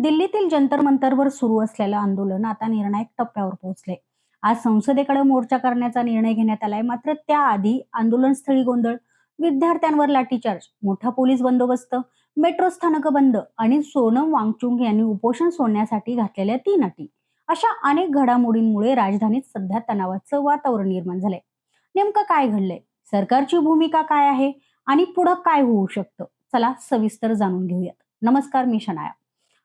दिल्लीतील जंतर मंतरवर सुरू असलेलं आंदोलन आता निर्णायक टप्प्यावर पोहोचले. आज संसदेकडे मोर्चा करण्याचा निर्णय घेण्यात आलाय. मात्र त्याआधी आंदोलनस्थळी गोंधळ, विद्यार्थ्यांवर लाठीचार्ज, मोठा पोलीस बंदोबस्त, मेट्रो स्थानक बंद आणि सोनम वांगचुक यांनी उपोषण सोडण्यासाठी घातलेल्या 3 अटी, अशा अनेक घडामोडींमुळे राजधानीत सध्या तणावाचं वातावरण निर्माण झालंय. नेमकं काय घडलंय, सरकारची भूमिका काय आहे आणि पुढं काय होऊ शकतं, चला सविस्तर जाणून घेऊयात. नमस्कार, मी शनाया.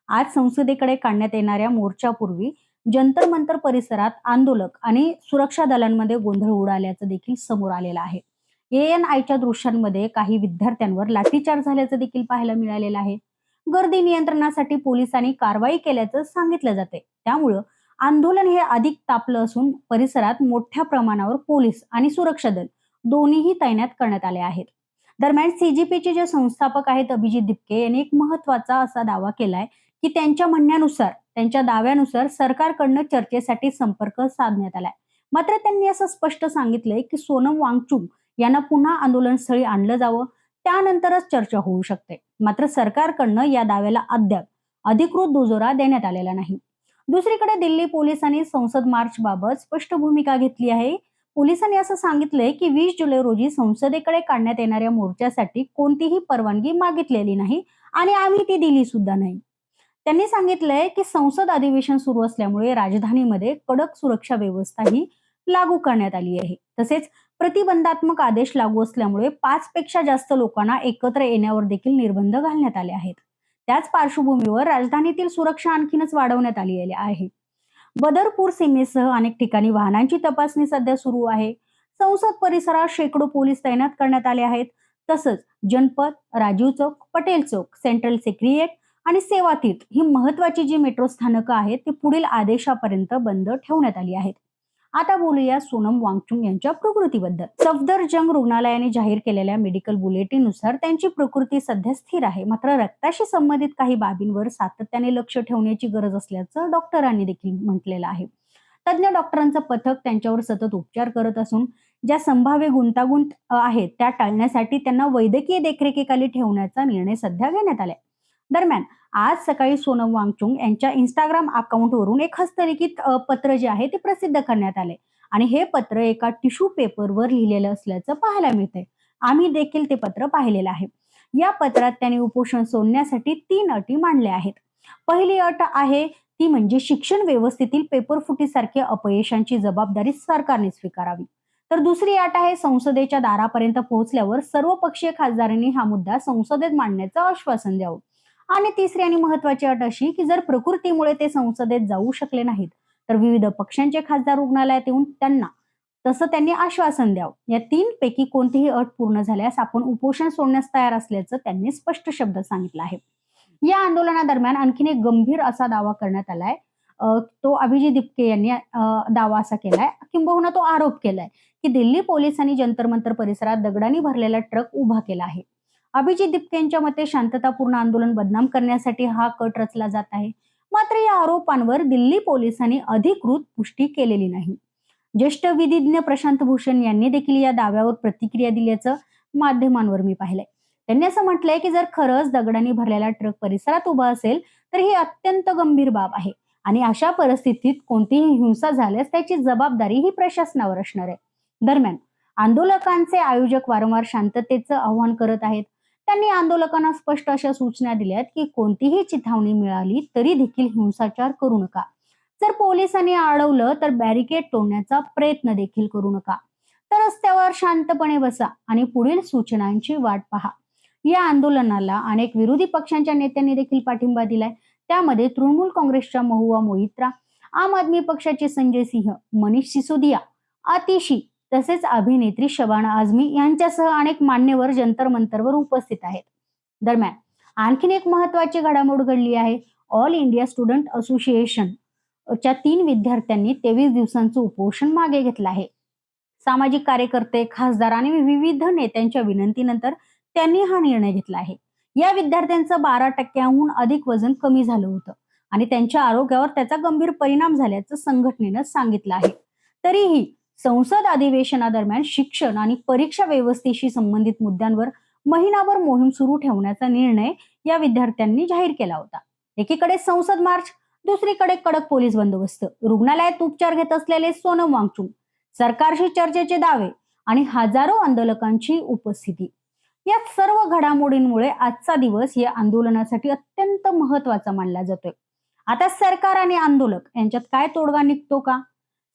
आज संसदेकडे काढण्यात येणाऱ्या मोर्चापूर्वी जंतर मंतर परिसरात आंदोलक आणि सुरक्षा दलांमध्ये गोंधळ उडाल्याचं देखील समोर आलेलं आहे. ANIच्या दृश्यांमध्ये काही विद्यार्थ्यांवर लाठीचार्ज झाल्याचं देखील पाहायला मिळालेलं आहे. गर्दी नियंत्रणासाठी पोलिसांनी कारवाई केल्याचं सांगितलं जाते. त्यामुळं आंदोलन हे अधिक तापलं असून परिसरात मोठ्या प्रमाणावर पोलीस आणि सुरक्षा दल दोन्हीही तैनात करण्यात आले आहेत. दरम्यान CGPचे जे संस्थापक आहेत अभिजित दिपके यांनी एक महत्वाचा असा दावा केलाय की त्यांच्या दाव्यानुसार सरकारकडनं चर्चेसाठी संपर्क साधण्यात आलाय. मात्र त्यांनी असं स्पष्ट सांगितलंय की सोनम वांगचुक यांना पुन्हा आंदोलनस्थळी आणलं जावं, त्यानंतरच चर्चा होऊ शकते. मात्र सरकारकडनं या दाव्याला अद्याप अधिकृत दुजोरा देण्यात आलेला नाही. दुसरीकडे दिल्ली पोलिसांनी संसद मार्च बाबत स्पष्ट भूमिका घेतली आहे. पोलिसांनी असं सांगितलंय की 20 जुलै रोजी संसदेकडे काढण्यात येणाऱ्या मोर्चासाठी कोणतीही परवानगी मागितलेली नाही आणि आम्ही ती दिली सुद्धा नाही. त्यांनी सांगितलंय की संसद अधिवेशन सुरू असल्यामुळे राजधानीमध्ये कडक सुरक्षा व्यवस्थाही लागू करण्यात आली आहे. तसेच प्रतिबंधात्मक आदेश लागू असल्यामुळे 5 पेक्षा जास्त लोकांना एकत्र येण्यावर देखील निर्बंध घालण्यात आले आहेत. त्याच पार्श्वभूमीवर राजधानीतील सुरक्षा आणखीनच वाढवण्यात आली आहे. बदरपूर सीमेसह अनेक ठिकाणी वाहनांची तपासणी सध्या सुरू आहे. संसद परिसरात शेकडो पोलीस तैनात करण्यात आले आहेत. तसंच जनपथ, राजीव चौक, पटेल चौक, सेंट्रल सेक्रेटरीएट आणि सेवा तीर्थ ही महत्वाची जी मेट्रो स्थानकं आहेत ती पुढील आदेशापर्यंत बंद ठेवण्यात आली आहेत. आता बोलूया सोनम वांगचुक यांच्या प्रकृतीबद्दल. सफदरजंग रुग्णालयाने जाहीर केलेल्या मेडिकल बुलेटिननुसार त्यांची प्रकृती सध्या स्थिर आहे. मात्र रक्ताशी संबंधित काही बाबींवर सातत्याने लक्ष ठेवण्याची गरज असल्याचं डॉक्टरांनी देखील म्हटलेलं आहे. तज्ञ डॉक्टरांचं पथक त्यांच्यावर सतत उपचार करत असून ज्या संभाव्य गुंतागुंत आहेत त्या टाळण्यासाठी त्यांना वैद्यकीय देखरेखीखाली ठेवण्याचा निर्णय सध्या घेण्यात आलाय. दरम्यान आज सकाळी सोनम वांगचुक यांच्या इंस्टाग्राम अकाउंटवरून एक हस्तलिखित पत्र जे आहे ते प्रसिद्ध करण्यात आले आणि हे पत्र एका टिश्यू पेपरवर लिहिलेलं असल्याचं पाहायला मिळतंय. आम्ही देखील ते पत्र पाहिलेलं आहे. या पत्रात त्यांनी उपोषण सोडण्यासाठी 3 अटी मांडल्या आहेत. पहिली अट आहे ती म्हणजे शिक्षण व्यवस्थेतील पेपरफुटीसारखे अपयशांची जबाबदारी सरकारने स्वीकारावी. तर दुसरी अट आहे संसदेच्या दारापर्यंत पोहोचल्यावर सर्वपक्षीय खासदारांनी हा मुद्दा संसदेत मांडण्याचं आश्वासन द्यावं. आणि तिसरी आणि महत्वाची अट अशी की जर प्रकृतीमुळे ते संसदेत जाऊ शकले नाहीत तर विविध पक्षांचे खासदार रुग्णालयात येऊन त्यांनी आश्वासन द्यावं. या 3 पैकी कोणतीही अट पूर्ण झाल्यास आपण उपोषण सोडण्यास तयार असल्याचं त्यांनी स्पष्ट शब्दात सांगितलं आहे. या आंदोलनादरम्यान आणखीन एक गंभीर असा दावा करण्यात आलाय. तो अभिजित दिपके यांनी दावा असा केलाय, किंबहुना तो आरोप केलाय की दिल्ली पोलिसांनी जंतर मंतर परिसरात दगडांनी भरलेला ट्रक उभा केला आहे. अभिजित दिपके यांच्या मते शांततापूर्ण आंदोलन बदनाम करण्यासाठी हा कट रचला जात आहे. मात्र या आरोपांवर दिल्ली पोलिसांनी अधिकृत पुष्टी केलेली नाही. ज्येष्ठ विधिज्ञ प्रशांत भूषण यांनी देखील या दाव्यावर प्रतिक्रिया दिल्याचं माध्यमांवर मी पाहिलंय. त्यांनी असं म्हटलंय की जर खरंच दगडांनी भरलेला ट्रक परिसरात उभा असेल तर ही अत्यंत गंभीर बाब आहे आणि अशा परिस्थितीत कोणतीही हिंसा झाल्यास त्याची जबाबदारी ही प्रशासनावर असणार आहे. दरम्यान आंदोलकांचे आयोजक वारंवार शांततेचं आवाहन करत आहेत. त्यांनी आंदोलकांना स्पष्ट अशा सूचना दिल्यात की कोणतीही चिथावणी मिळाली तरी देखील हिंसाचार करू नका. जर पोलिसांनी अडवलं तर बॅरिकेड तोडण्याचा प्रयत्न देखील करू नका. तर रस्त्यावर शांतपणे बसा आणि पुढील सूचनांची वाट पहा. या आंदोलनाला अनेक विरोधी पक्षांच्या नेत्यांनी देखील पाठिंबा दिलाय. त्यामध्ये तृणमूल काँग्रेसच्या महुआ मोइत्रा, आम आदमी पक्षाचे संजय सिंह, मनीष सिसोदिया, आतिशी तसेच अभिनेत्री शबाना आझमी यांच्यासह अनेक मान्यवर जंतर मंतरवर उपस्थित आहेत. दरम्यान आणखीन एक महत्वाची घडामोड घडली आहे. ऑल इंडिया स्टुडंट असोसिएशन च्या 3 विद्यार्थ्यांनी 23 दिवसांचं उपोषण मागे घेतलं आहे. सामाजिक कार्यकर्ते, खासदार आणि विविध नेत्यांच्या विनंतीनंतर त्यांनी हा निर्णय घेतला आहे. या विद्यार्थ्यांचं 12% अधिक वजन कमी झालं होतं आणि त्यांच्या आरोग्यावर त्याचा गंभीर परिणाम झाल्याचं संघटनेनं सांगितलं आहे. तरीही संसद अधिवेशनादरम्यान शिक्षण आणि परीक्षा व्यवस्थेशी संबंधित मुद्द्यांवर महिनाभर मोहीम सुरू ठेवण्याचा निर्णय या विद्यार्थ्यांनी जाहीर केला होता. एकीकडे संसद मार्च, दुसरीकडे कडक पोलीस बंदोबस्त, रुग्णालयात उपचार घेत असलेले सोनम वांगचुक, सरकारशी चर्चेचे दावे आणि हजारो आंदोलकांची उपस्थिती. या सर्व घडामोडींमुळे आजचा दिवस या आंदोलनासाठी अत्यंत महत्वाचा मानला जातोय. आता सरकार आणि आंदोलक यांच्यात काय तोडगा निघतो का?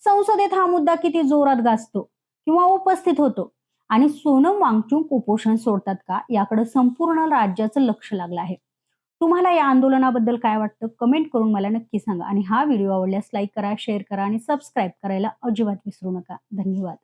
संसदेत हा मुद्दा किती जोरात गाजतो किंवा उपस्थित होतो आणि सोनम वांगचुक उपोषण सोडतात का, याकडे संपूर्ण राज्याचं लक्ष लागलं आहे. तुम्हाला या आंदोलनाबद्दल काय वाटतं? कमेंट करून मला नक्की सांगा आणि हा व्हिडिओ आवडल्यास लाईक करा, शेअर करा आणि सबस्क्राईब करायला अजिबात विसरू नका. धन्यवाद.